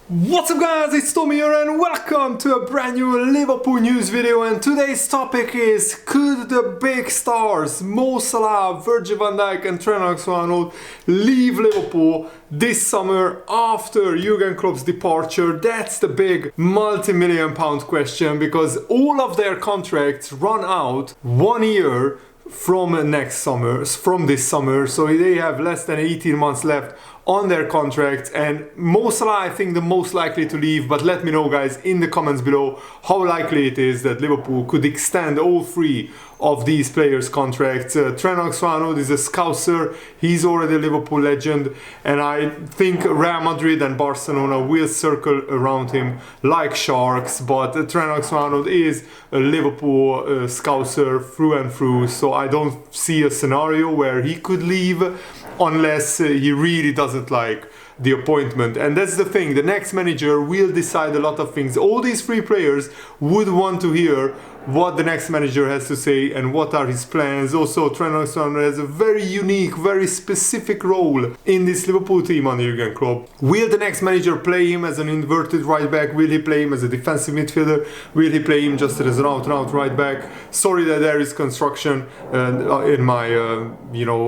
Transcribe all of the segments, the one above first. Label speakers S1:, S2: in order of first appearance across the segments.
S1: What's up guys, it's Tommy here and welcome to a brand new Liverpool news video, and today's topic is: could the big stars Mo Salah, Virgil van Dijk and Trent Alexander-Arnold leave Liverpool this summer after Jurgen Klopp's departure? That's the big multi-million pound question, because all of their contracts run out 1 year from this summer, so they have less than 18 months left on their contract. And Mo Salah, I think, the most likely to leave, but let me know guys in the comments below how likely it is that Liverpool could extend all three of these players' contracts. Trent Alexander-Arnold is a Scouser, he's already a Liverpool legend, and I think Real Madrid and Barcelona will circle around him like sharks, but Trent Alexander-Arnold is a Liverpool Scouser through and through, so I don't see a scenario where he could leave unless he really doesn't like the appointment. And that's the thing, the next manager will decide a lot of things. All these three players would want to hear what the next manager has to say and what are his plans. Also, Trent Alexander has a very unique, very specific role in this Liverpool team under Jurgen Klopp. Will the next manager play him as an inverted right back? Will he play him as a defensive midfielder? Will he play him just as an out-and-out right back? Sorry that there is construction in my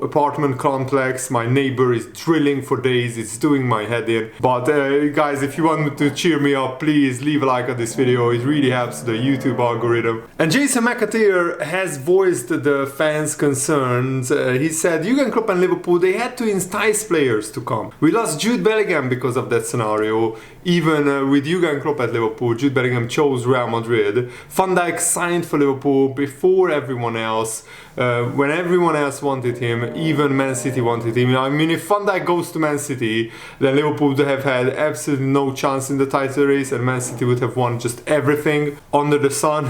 S1: apartment complex. My neighbor is drilling for days. It's doing my head in. But guys, if you want to cheer me up, please leave a like on this video. It really helps the YouTube algorithm. And Jason McAteer has voiced the fans' concerns. He said Jurgen Klopp and Liverpool, they had to entice players to come. We lost Jude Bellingham because of that scenario. Even with Jurgen Klopp at Liverpool, Jude Bellingham chose Real Madrid. Van Dijk signed for Liverpool before everyone else. When everyone else wanted him, even Man City wanted him. I mean, if Van Dijk goes to Man City, then Liverpool would have had absolutely no chance in the title race, and Man City would have won just everything under the sun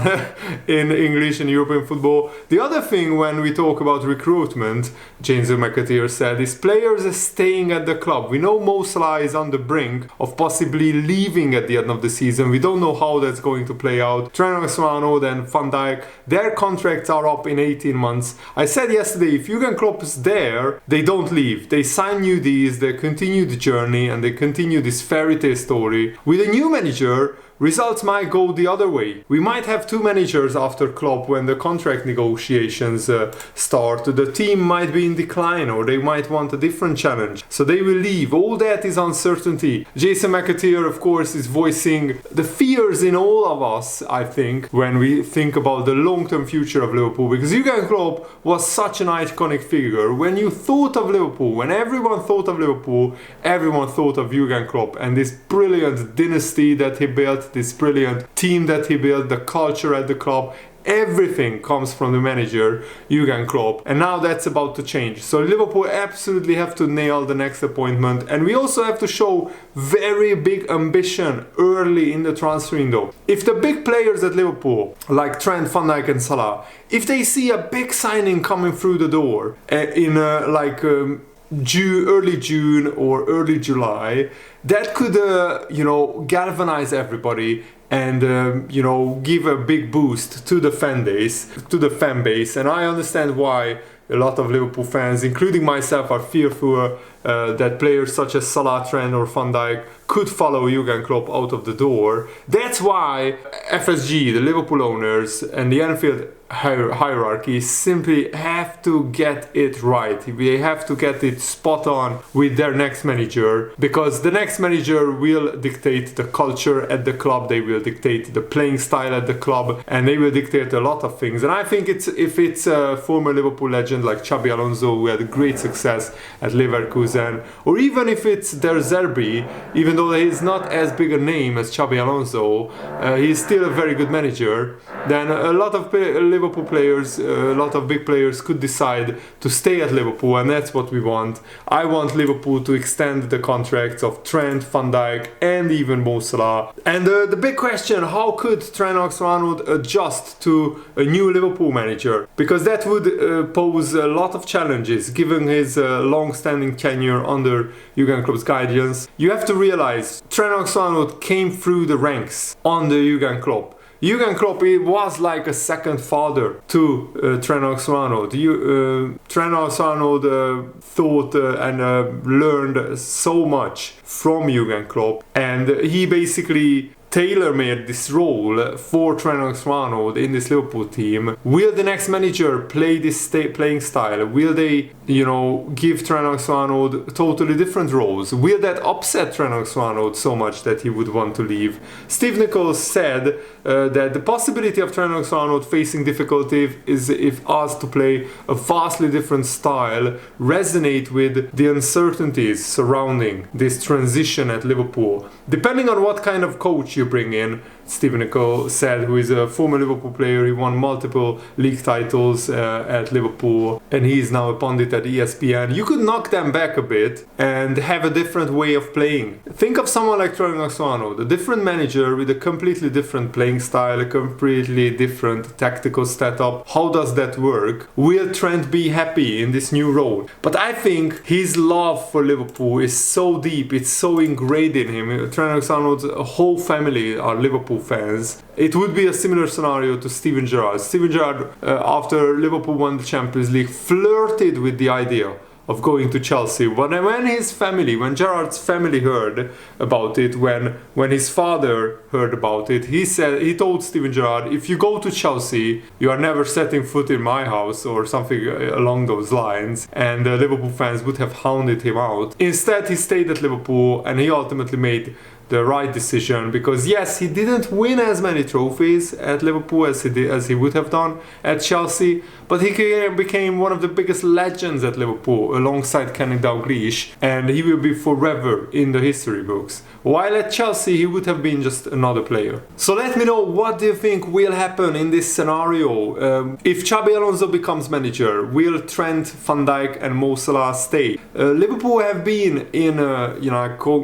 S1: in English and European football. The other thing when we talk about recruitment, Jason McAteer said, is players are staying at the club. We know Mo Salah is on the brink of possibly leaving at the end of the season. We don't know how that's going to play out. Trent Alexander-Arnold and Van Dijk, their contracts are up in 18 months. I said yesterday, if Jurgen Klopp is there, they don't leave. They sign new deals, they continue the journey, and they continue this fairy tale story. With a new manager, results might go the other way. We might have two managers after Klopp when the contract negotiations start. The team might be in decline, or they might want a different challenge, so they will leave. All that is uncertainty. Jason McAteer, of course, is voicing the fears in all of us, I think, when we think about the long-term future of Liverpool, because Jurgen Klopp was such an iconic figure. When you thought of Liverpool, when everyone thought of Liverpool, everyone thought of Jurgen Klopp and this brilliant dynasty that he built, this brilliant team that he built, the culture at the club. Everything comes from the manager, Jurgen Klopp, and now that's about to change. So Liverpool absolutely have to nail the next appointment, and we also have to show very big ambition early in the transfer window. If the big players at Liverpool, like Trent, Van Dijk and Salah, if they see a big signing coming through the door in early June or early July, that could galvanize everybody and give a big boost to the fan base. And I understand why a lot of Liverpool fans, including myself, are fearful that players such as Salah, Trent or Van Dijk could follow Jurgen Klopp out of the door. That's why FSG, the Liverpool owners, and the Anfield hierarchy simply have to get it right. They have to get it spot on with their next manager, because the next manager will dictate the culture at the club, they will dictate the playing style at the club, and they will dictate a lot of things. And I think if it's a former Liverpool legend like Xabi Alonso, who had great success at Leverkusen, or even if it's Der Zerbi, even though he's not as big a name as Xabi Alonso, he's still a very good manager, then a lot of Liverpool players, a lot of big players could decide to stay at Liverpool, and that's what we want. I want Liverpool to extend the contracts of Trent, Van Dijk and even Mo Salah. And the big question, how could Trent Alexander-Arnold adjust to a new Liverpool manager? Because that would pose a lot of challenges given his long-standing tenure under Jurgen Klopp's guidance. You have to realize Trent Alexander-Arnold came through the ranks under Jurgen Klopp. Jurgen Klopp was like a second father to Trent Alexander-Arnold. Trent Alexander-Arnold thought and learned so much from Jurgen Klopp, and he basically tailor-made this role for Trent Alexander-Arnold in this Liverpool team. Will the next manager play this playing style? Will they, give Trent Alexander-Arnold totally different roles? Will that upset Trent Alexander-Arnold so much that he would want to leave? Steve Nichols said that the possibility of Trent Alexander-Arnold facing difficulty is if asked to play a vastly different style resonate with the uncertainties surrounding this transition at Liverpool. Depending on what kind of coach you bring in, Steve Nichols said, who is a former Liverpool player. He won multiple league titles at Liverpool, and he is now a pundit at ESPN. You could knock them back a bit and have a different way of playing. Think of someone like Trent Alexander-Arnold, a different manager with a completely different playing style, a completely different tactical setup. How does that work? Will Trent be happy in this new role? But I think his love for Liverpool is so deep, it's so ingrained in him. Trent Alexander-Arnold's whole family are Liverpool fans. It would be a similar scenario to Steven Gerrard. Steven Gerrard, after Liverpool won the Champions League, flirted with the idea of going to Chelsea. But when Gerrard's family heard about it, when his father heard about it, he told Steven Gerrard, if you go to Chelsea, you are never setting foot in my house, or something along those lines. And the Liverpool fans would have hounded him out. Instead, he stayed at Liverpool, and he ultimately made the right decision, because yes, he didn't win as many trophies at Liverpool as he would have done at Chelsea, but he became one of the biggest legends at Liverpool alongside Kenny Dalglish, and he will be forever in the history books. While at Chelsea, he would have been just another player. So let me know, what do you think will happen in this scenario? If Xabi Alonso becomes manager, will Trent, Van Dijk and Mo Salah stay? Liverpool have been in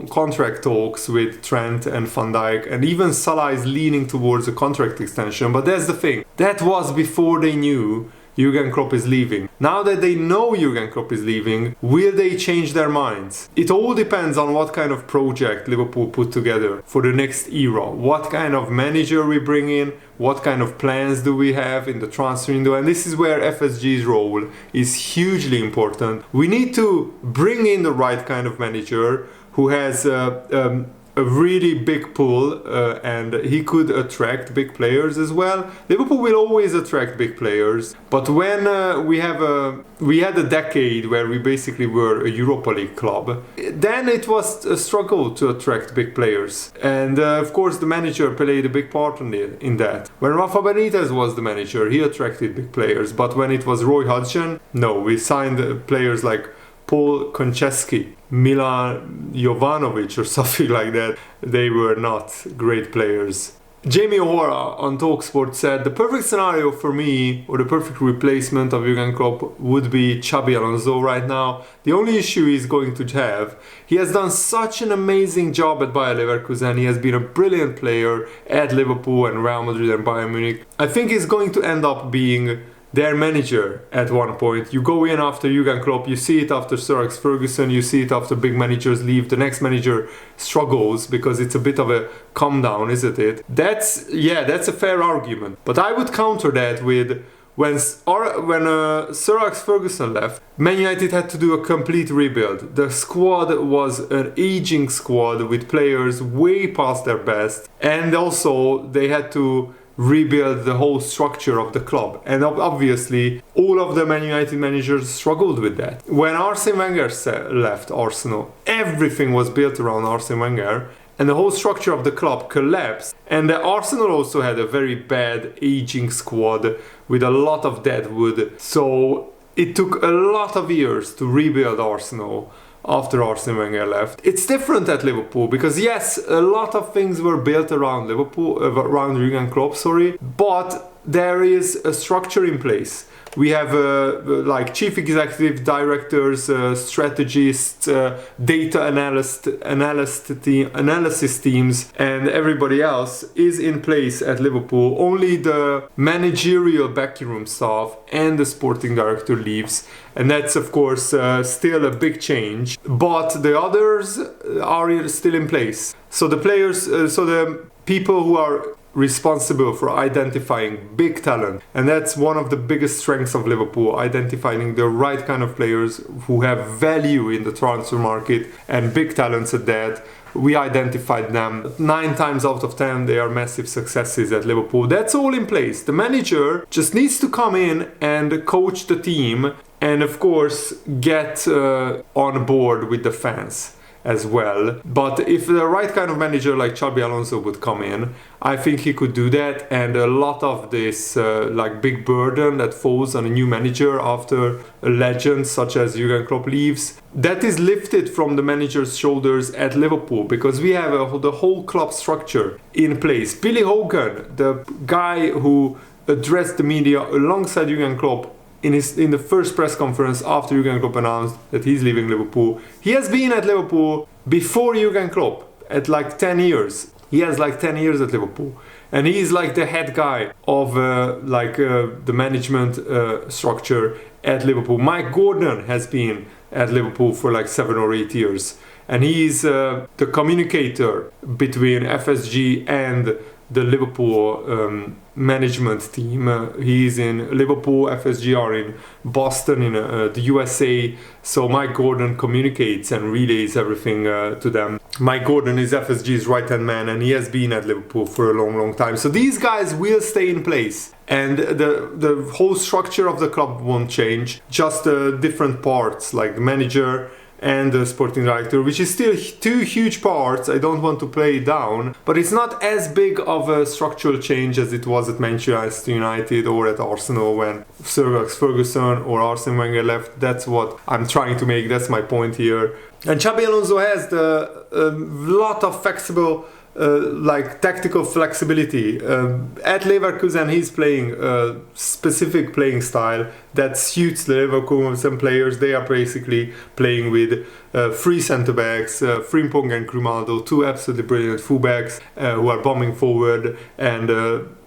S1: contract talks with Trent and Van Dijk, and even Salah is leaning towards a contract extension. But that's the thing, that was before they knew Jurgen Klopp is leaving. Now that they know Jurgen Klopp is leaving, will they change their minds? It all depends on what kind of project Liverpool put together for the next era. What kind of manager we bring in, what kind of plans do we have in the transfer window, and this is where FSG's role is hugely important. We need to bring in the right kind of manager who has a really big pull, and he could attract big players as well. Liverpool will always attract big players, but when we had a decade where we basically were a Europa League club, then it was a struggle to attract big players, and of course the manager played a big part in that. When Rafa Benitez was the manager, he attracted big players, but when it was Roy Hodgson, no, we signed players like Paul Konchesky, Milan Jovanovic or something like that. They were not great players. Jamie O'Hara on TalkSport said, the perfect scenario for me, or the perfect replacement of Jurgen Klopp, would be Xabi Alonso right now. The only issue he's going to have, he has done such an amazing job at Bayer Leverkusen. He has been a brilliant player at Liverpool and Real Madrid and Bayern Munich. I think he's going to end up being their manager at one point. You go in after Jurgen Klopp, you see it after Sir Alex Ferguson, you see it after big managers leave, the next manager struggles because it's a bit of a come down, isn't it? That's a fair argument. But I would counter that with when Sir Alex Ferguson left, Man United had to do a complete rebuild. The squad was an aging squad with players way past their best, and also they had to rebuild the whole structure of the club, and obviously all of the Man United managers struggled with that. When Arsene Wenger left Arsenal, everything was built around Arsene Wenger, and the whole structure of the club collapsed. And Arsenal also had a very bad aging squad with a lot of dead wood, so it took a lot of years to rebuild Arsenal after Arsene Wenger left. It's different at Liverpool because yes, a lot of things were built around around Jurgen Klopp, but there is a structure in place. We have like chief executive directors, strategists, data analysis teams, and everybody else is in place at Liverpool. Only the managerial backroom staff and the sporting director leaves, and that's of course still a big change. But the others are still in place. So the players, so the people who are responsible for identifying big talent, and that's one of the biggest strengths of Liverpool, identifying the right kind of players who have value in the transfer market, and big talents at that. We identified them. 9 times out of 10 they are massive successes at Liverpool. That's all in place. The manager just needs to come in and coach the team, and of course get on board with the fans as well. But if the right kind of manager like Xabi Alonso would come in, I think he could do that, and a lot of this like big burden that falls on a new manager after a legend such as Jurgen Klopp leaves, that is lifted from the manager's shoulders at Liverpool, because we have the whole club structure in place. Billy Hogan, the guy who addressed the media alongside Jurgen Klopp in the first press conference after Jurgen Klopp announced that he's leaving Liverpool, he has been at Liverpool before Jurgen Klopp at like 10 years. He has like 10 years at Liverpool, and he's like the head guy of the management structure at Liverpool. Mike Gordon has been at Liverpool for like 7 or 8 years, and he's the communicator between FSG and the Liverpool management team. He's in Liverpool, FSG are in Boston, in the USA. So Mike Gordon communicates and relays everything to them. Mike Gordon is FSG's right-hand man, and he has been at Liverpool for a long time. So these guys will stay in place, and the whole structure of the club won't change. Just different parts like the manager and the sporting director, which is still 2 huge parts. I don't want to play it down, but it's not as big of a structural change as it was at Manchester United or at Arsenal when Sir Alex Ferguson or Arsene Wenger left. That's what I'm trying to make, that's my point here. And Xabi Alonso has the lot of flexible tactical flexibility. At Leverkusen he's playing a specific playing style that suits the Leverkusen players. They are basically playing with 3 centre-backs, Frimpong and Grimaldo, 2 absolutely brilliant fullbacks who are bombing forward, and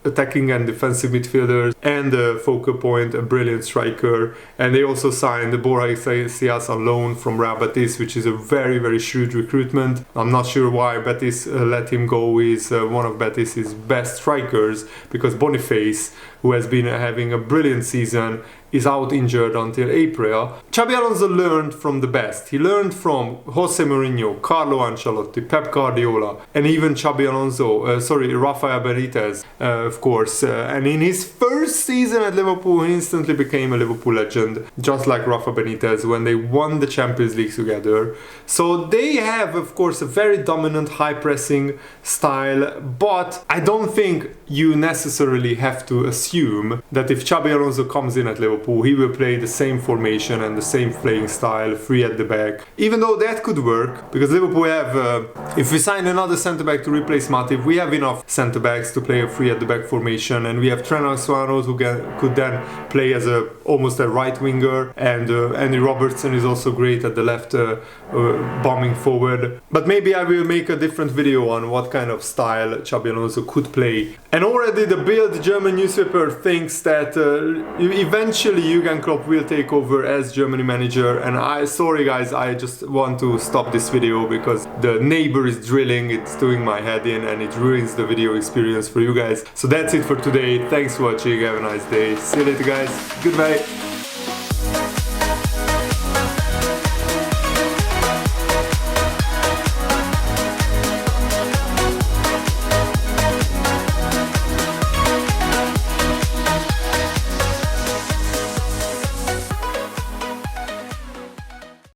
S1: attacking and defensive midfielders, and a focal point, a brilliant striker. And they also signed Borja Iglesias on loan from Real Betis, which is a very shrewd recruitment. I'm not sure why Betis let him go. He's one of Betis' best strikers, because Boniface, who has been having a brilliant season, is out injured until April. Xabi Alonso learned from the best. He learned from Jose Mourinho, Carlo Ancelotti, Pep Guardiola, and even Rafael Benitez, of course. And in his first season at Liverpool, he instantly became a Liverpool legend, just like Rafa Benitez when they won the Champions League together. So they have, of course, a very dominant high-pressing style, but I don't think you necessarily have to assume that if Xabi Alonso comes in at Liverpool, he will play the same formation and the same playing style, 3 at the back. Even though that could work, because Liverpool have, if we sign another centre-back to replace Matip, we have enough centre-backs to play a 3 at the back formation, and we have Trent Alexander-Arnold who could then play as almost a right winger, and Andy Robertson is also great at the left, bombing forward. But maybe I will make a different video on what kind of style Xabi Alonso could play. And already the Bild German newspaper thinks that eventually Jurgen Klopp will take over as Germany manager, and sorry guys, I just want to stop this video because the neighbor is drilling, it's doing my head in, and it ruins the video experience for you guys. So that's it for today. Thanks for watching, have a nice day. See you later guys, goodbye.